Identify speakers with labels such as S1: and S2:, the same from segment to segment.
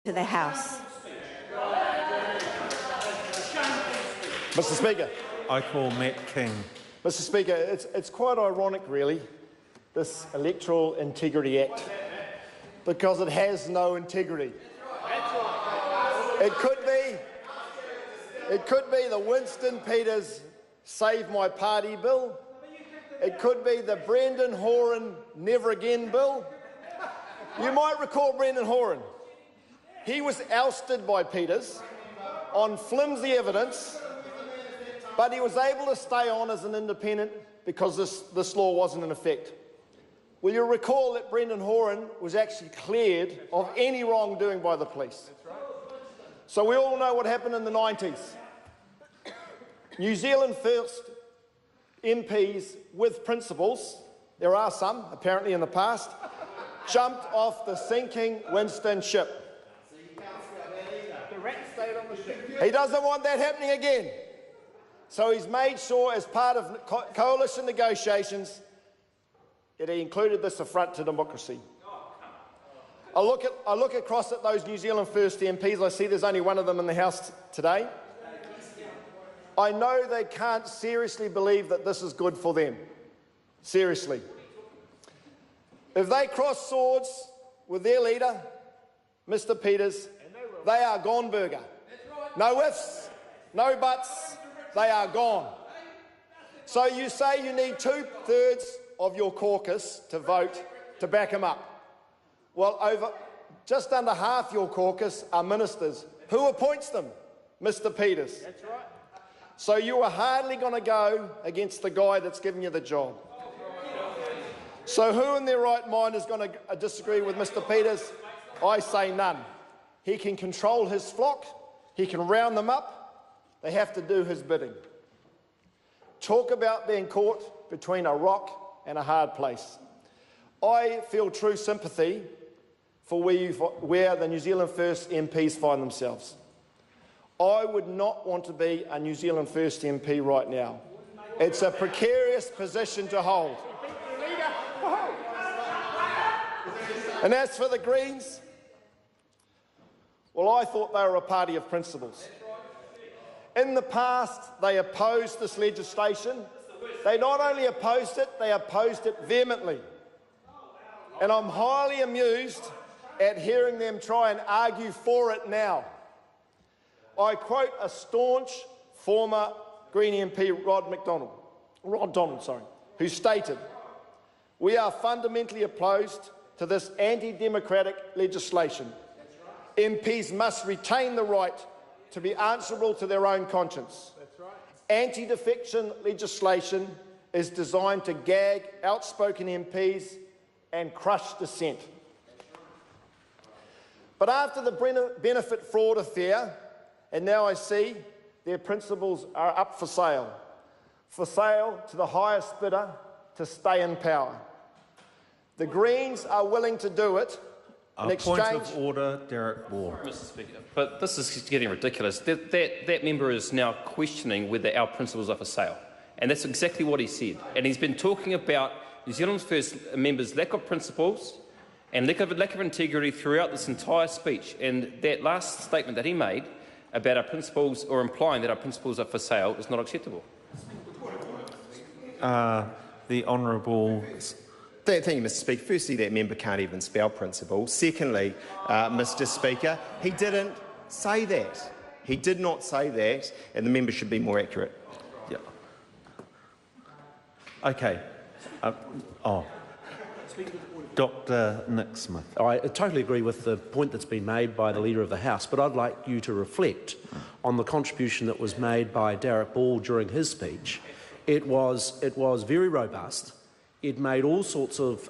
S1: to the House.
S2: Mr. Speaker.
S3: I call Matt King.
S2: Mr. Speaker, it's quite ironic, really, this Electoral Integrity Act, because it has no integrity. It could be the Winston Peters Save My Party bill. It could be the Brendan Horan Never Again bill. You might recall Brendan Horan. He was ousted by Peters on flimsy evidence, but he was able to stay on as an independent because this law wasn't in effect. Will you recall that Brendan Horan was actually cleared of any wrongdoing by the police? So we all know what happened in the 90s. New Zealand First MPs with principles, there are some apparently in the past, jumped off the sinking Winston ship. The rat stayed on the ship. He doesn't want that happening again. So he's made sure, as part of coalition negotiations, that he included this affront to democracy. I look across at those New Zealand First MPs. I see there's only one of them in the House today. I know they can't seriously believe that this is good for them. Seriously. If they cross swords with their leader, Mr. Peters, they are gone burger. No ifs, no buts, they are gone. So you say you need 2/3 of your caucus to vote to back him up. Well, just under half your caucus are ministers. Who appoints them? Mr. Peters. That's right. So you are hardly going to go against the guy that's given you the job. So who in their right mind is going to disagree with Mr. Peters? I say none. He can control his flock. He can round them up. They have to do his bidding. Talk about being caught between a rock and a hard place. I feel true sympathy for where the New Zealand First MPs find themselves. I would not want to be a New Zealand First MP right now. It's a precarious position to hold. And as for the Greens, well, I thought they were a party of principles. In the past, they opposed this legislation. They not only opposed it, they opposed it vehemently. And I'm highly amused at hearing them try and argue for it now. I quote a staunch former Green MP, Rod Donald, who stated, "We are fundamentally opposed to this anti-democratic legislation. MPs must retain the right to be answerable to their own conscience. Anti-defection legislation is designed to gag outspoken MPs and crush dissent." But after the benefit fraud affair, and now I see their principles are up for sale to the highest bidder to stay in power. The Greens are willing to do it in exchange...
S3: Point of order, Derek Ward.
S4: Mr. Speaker, but this is getting ridiculous. That member is now questioning whether our principles are for sale, and that's exactly what he said. And he's been talking about New Zealand's First members' lack of principles and lack of integrity throughout this entire speech. And that last statement that he made about our principles, or implying that our principles are for sale, is not acceptable.
S3: The Honourable...
S5: Thank you, Mr. Speaker. Firstly, that member can't even spell principle. Secondly, Mr. Speaker, he didn't say that. He did not say that, and the member should be more accurate.
S3: Yeah. Okay. Dr. Nick Smith.
S6: I totally agree with the point that's been made by the Leader of the House, but I'd like you to reflect on the contribution that was made by Derek Ball during his speech. It was very robust. It made all sorts of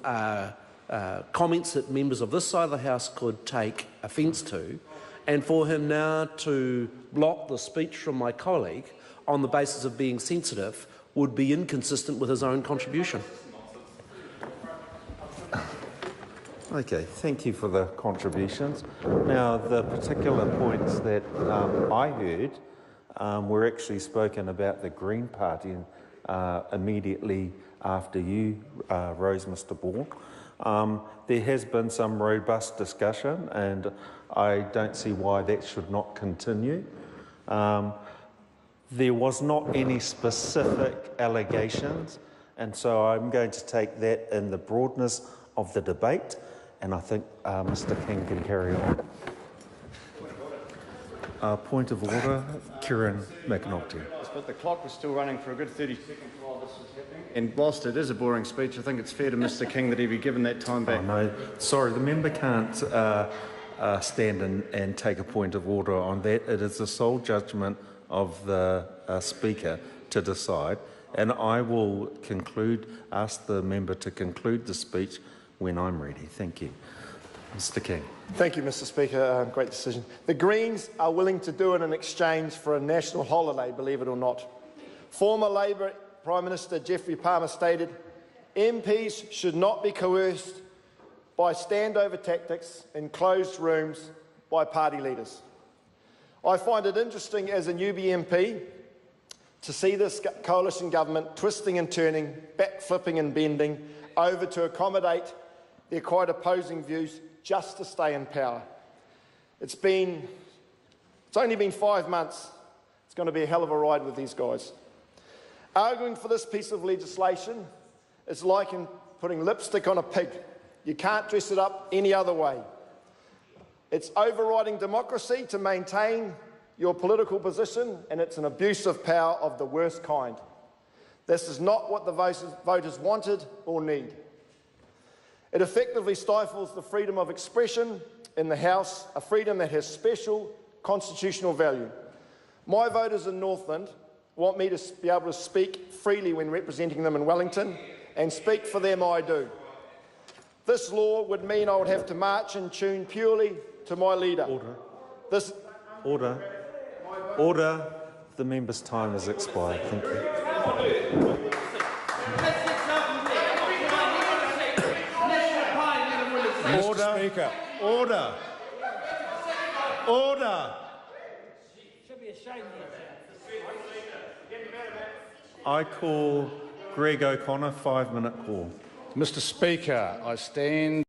S6: comments that members of this side of the House could take offence to, and for him now to block the speech from my colleague on the basis of being sensitive would be inconsistent with his own contribution.
S3: Okay, thank you for the contributions. Now, the particular points that I heard were actually spoken about the Green Party immediately after you rose, Mr. Ball. There has been some robust discussion, and I don't see why that should not continue. There was not any specific allegations, and so I'm going to take that in the broadness of the debate, and I think Mr King can carry on. Point of order, Kieran McNulty.
S1: But the clock was still running for a good 30 seconds while this was happening. And whilst it is a boring speech, I think it's fair to Mr King that he be given that time back.
S3: Oh, no, sorry, the member can't stand and take a point of order on that. It is the sole judgment of the Speaker to decide, and I will ask the member to conclude the speech when I'm ready. Thank you. Mr King.
S2: Thank you, Mr Speaker. Great decision. The Greens are willing to do it in exchange for a national holiday, believe it or not. Former Labour Prime Minister Geoffrey Palmer stated, MPs should not be coerced by standover tactics in closed rooms by party leaders. I find it interesting as a newbie MP to see this coalition government twisting and turning, backflipping and bending over to accommodate their quite opposing views just to stay in power. It's only been 5 months. It's going to be a hell of a ride with these guys. Arguing for this piece of legislation is like putting lipstick on a pig. You can't dress it up any other way. It's overriding democracy to maintain your political position, and it's an abuse of power of the worst kind. This is not what the voters wanted or need. It effectively stifles the freedom of expression in the House, a freedom that has special constitutional value. My voters in Northland want me to be able to speak freely when representing them in Wellington, and speak for them I do. This law would mean I would have to march in tune purely to my leader.
S3: Order. Order. The member's time has expired. Thank you.
S1: Order. Speaker. Order. Order.
S3: I call Greg O'Connor, 5-minute call.
S1: Mr Speaker, I stand